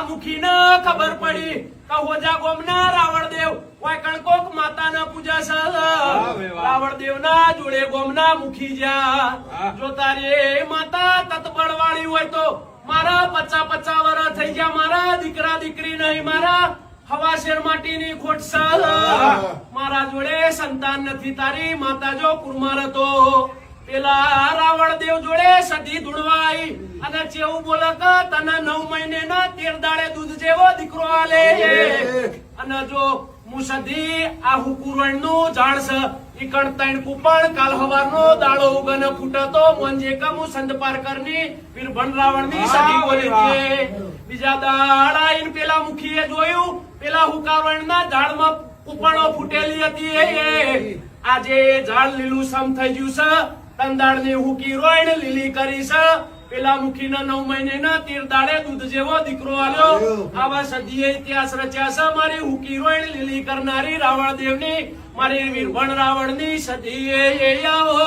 મુખીને ખબર પડી કે હોજા ગોમના રાવણદેવ ઓય કણકોક માતાને પૂજા છે રાવણદેવના જોડે ગોમના મુખી જ્યાં જો તારી માતા તતબળવાળી હોય તો મારા 50 વર્ષ થઈ ગયા મારા દીકરા દીકરી નહીં મારા હવા શેર માટીની ખોટ છે મારા જોડે સંતાન નથી તારી માતા જો કુરમાર હતો પેલા રાવણદેવ જોડે સધી ધૂણવાઈ અને ચેવું બોલે કે તને 9 મહિને ના 13 દાડે દૂધ જેવો દીકરો આલે અને જો હું સધી આ હુકુરણ નું ઝાડ છે ઈ કણતાણ કુપણ કાલ હવારનો દાડો ઉગન ફૂટતો મોંજે કે હું સંત પારકરની વીરભણ રાવણની સધી બોલી છે બીજા દાડા ઈન પેલા મુખીએ જોયું પેલા હુકાવણના ઝાડમાં કુપણો ફૂટેલી હતી આજે ઝાડ લીલું સમ થઈ ગયું છે તંદાળની હુકી રોઈણ લીલી કરી છે પેલા મુખીના 9 મહિનેના 13 દાડે દૂધ જેવો દીકરો આલ્યો આવા સદીએ ઇતિહાસ રચ્યા છે મારી હુકી રોઈણ લીલી કરનારી રાવણદેવની મારી વીરભણ રાવણની સદીએ આવો